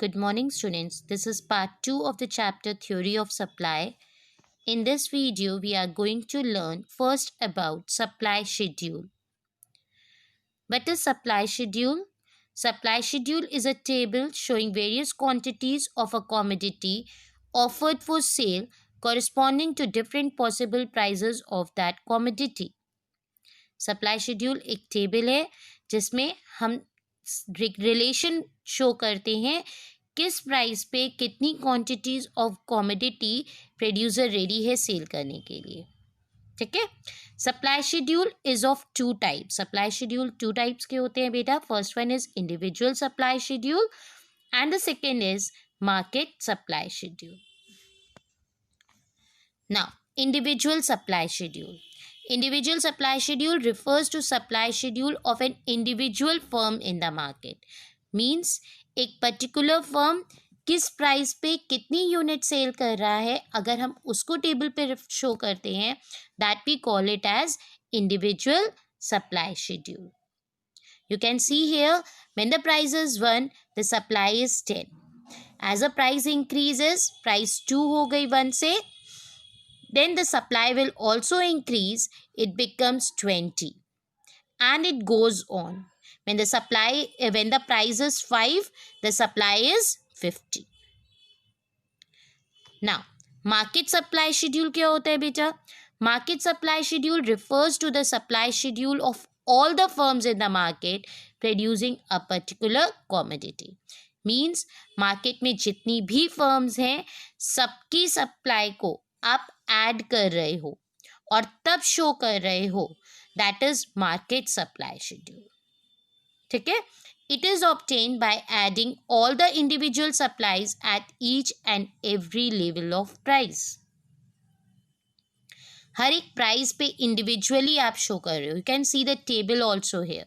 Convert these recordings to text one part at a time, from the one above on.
Good morning, students. This is part 2 of the chapter Theory of Supply. In this video, we are going to learn first about supply schedule. What is supply schedule? Supply schedule is a table showing various quantities of a commodity offered for sale corresponding to different possible prices of that commodity. Supply schedule एक table है जिसमें हम relation show करते हैं किस price पे कितनी quantities of commodity producer ready है सेल करने के लिए. ठीक है. Supply schedule is of two types. Supply schedule two types के होते हैं बेटा. First one is individual supply schedule and the second is market supply schedule. Now individual supply schedule. Individual supply schedule refers to supply schedule of an individual firm in the market. Means एक particular firm किस price पे कितनी unit cell कर रहा है अगर हम उसको टेबल पे शो करते हैं that we call it as individual supply schedule. You can see here when the price is 1 the supply is 10. As the price increases price 2 हो गई 1 से then the supply will also increase, it becomes 20 and it goes on. When the price is 5 the supply is 50. Now market supply schedule क्या होता है बेटा? Market supply schedule refers to the supply schedule of all the firms in the market producing a particular commodity. Means market में जितनी भी firms हैं सबकी supply को आप ऐड कर रहे हो और तब शो कर रहे हो. That is market supply schedule. ठीक है. It is obtained by adding all the individual supplies at each and every level of price. हर एक प्राइस पे इंडिविजुअली आप शो कर रहे हो. You can see the table also here.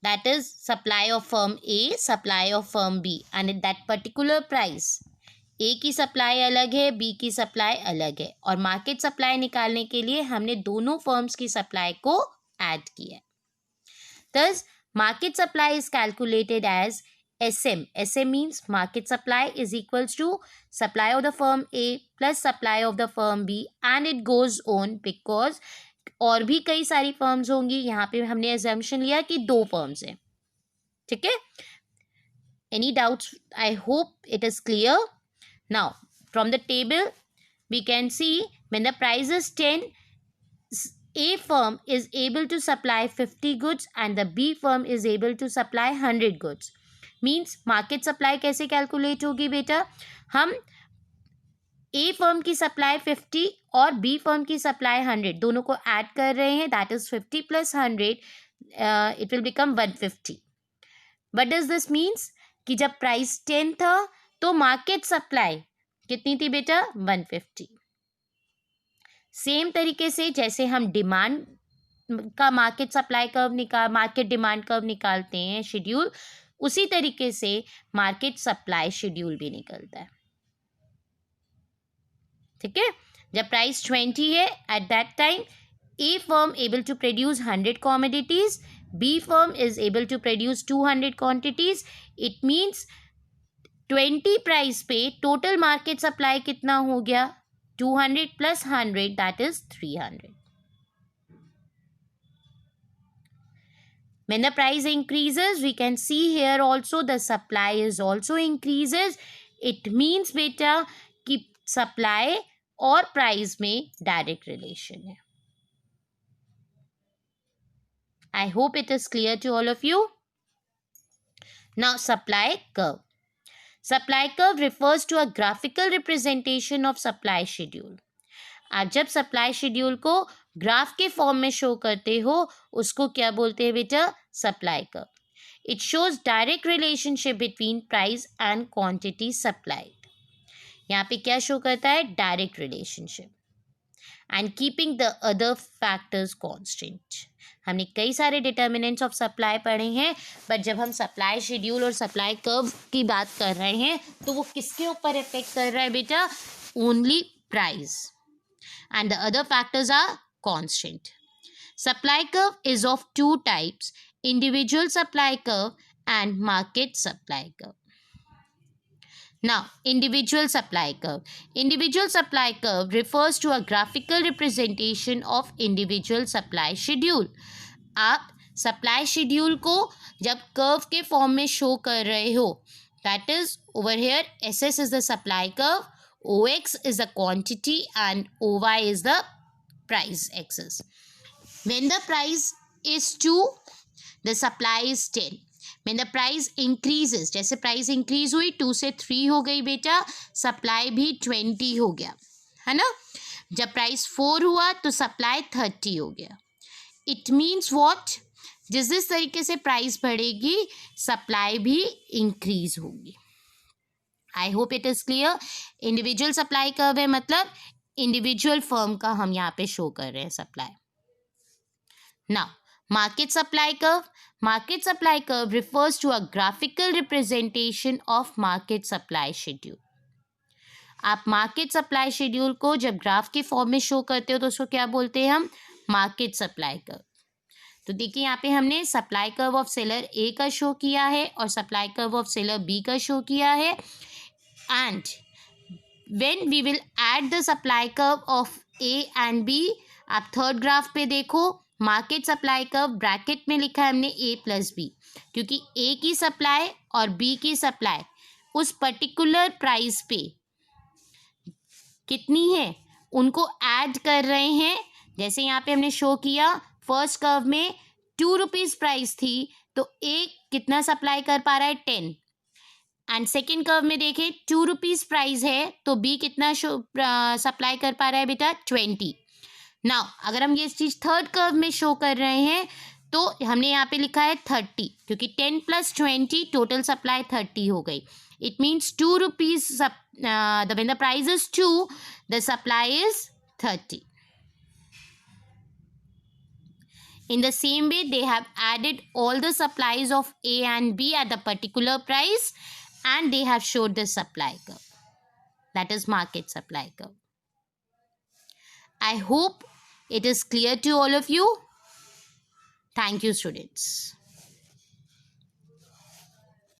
That is supply of firm A, supply of firm B and at that particular price A की supply अलग है, बी की सप्लाई अलग है और मार्केट सप्लाई निकालने के लिए हमने दोनों फर्म्स की सप्लाई को ऐड किया. Thus, market supply is calculated as SM. SM means market supply is equals to supply of the firm A plus supply of the firm B and it goes on because और भी कई सारी firms होंगी. यहाँ पे हमने assumption लिया कि 2 फर्म्स हैं. ठीक है. Any doubts? I hope it is clear. Now, from the table, we can see when the price is 10, A firm is able to supply 50 goods and the B firm is able to supply 100 goods. Means market supply कैसे calculate होगी बेटा? हम A firm की supply 50 और B firm की supply 100 दोनों को add कर रहे हैं. That is 50 plus 100. It will become 150. What does this means? कि जब price 10 था तो मार्केट सप्लाई कितनी थी बेटा? 150. सेम तरीके से जैसे हम डिमांड का market supply curve market demand curve निकालते हैं शेड्यूल, उसी तरीके से मार्केट सप्लाई शेड्यूल भी निकलता है. ठीक है. जब प्राइस 20 है at that time A firm able to produce 100 commodities, B firm is able to produce 200 quantities. It means 20 price पे टोटल मार्केट सप्लाई कितना हो गया? 200 plus 100 that is 300. When the price increases we can see here also the supply is also increases. It means बेटा कि supply और price में direct relation है. I hope it is clear to all of you. Now supply curve. Supply curve refers to a graphical representation of supply schedule. आप जब supply schedule को graph के form में शो करते हो उसको क्या बोलते हैं बेटा? Supply curve. It shows direct relationship between price and quantity supplied. यहाँ पे क्या शो करता है? Direct relationship and keeping the other factors constant. हमने कई सारे डिटर्मिनेंट्स ऑफ सप्लाई पढ़े हैं बट जब हम सप्लाई शेड्यूल और सप्लाई कर्व की बात कर रहे हैं तो वो किसके ऊपर इफेक्ट कर रहा है बेटा? Only price and the other factors are constant. Supply curve is of 2 types, individual supply curve and market supply curve. Now, individual supply curve. Individual supply curve refers to a graphical representation of individual supply schedule. आप supply schedule को जब curve के form में show कर रहे हो, that is over here S S is the supply curve, O X is the quantity and O Y is the price axis. When the price is 2, the supply is 10. When the price increases, जैसे price increase हुई 2 से 3 हो गई बेटा, supply भी 20 हो गया, है ना. जब प्राइस 4 हुआ तो सप्लाई 30 हो गया. इट मीन्स वॉट, जिस जिस तरीके से प्राइस बढ़ेगी सप्लाई भी इंक्रीज होगी. I hope it is clear. Individual supply curve है मतलब इंडिविजुअल फर्म का हम यहाँ पे शो कर रहे हैं supply. Now market supply curve. Market supply curve refers to a graphical representation of market supply schedule. आप मार्केट सप्लाई शेड्यूल को जब ग्राफ के फॉर्म में शो करते हो तो उसको क्या बोलते हैं हम, मार्केट सप्लाई कर्व. तो देखिए यहाँ पे हमने supply curve of seller A का शो किया है और supply curve of seller B का शो किया है. And when we will add the supply curve of A and B, आप थर्ड ग्राफ पे देखो, मार्केट सप्लाई कर्व ब्रैकेट में लिखा है हमने ए प्लस बी, क्योंकि ए की सप्लाई और बी की सप्लाई उस पर्टिकुलर प्राइस पे कितनी है उनको ऐड कर रहे हैं. जैसे यहाँ पे हमने शो किया, फर्स्ट कर्व में 2 रुपीज़ प्राइस थी तो ए कितना सप्लाई कर पा रहा है 10. एंड सेकेंड कर्व में देखें 2 रुपीज़ प्राइस है तो बी कितना सप्लाई कर पा रहा है बेटा 20. नाउ अगर हम ये चीज़ थर्ड कर्व में शो कर रहे हैं तो हमने यहाँ पे लिखा है 30, क्योंकि 10 + 20 टोटल सप्लाई 30 हो गई. It means 2 rupees when the price is 2, the supply is 30. In the same way, they have added all the supplies of A and B at the particular price and they have showed the supply curve. That is market supply curve. I hope it is clear to all of you. Thank you, students.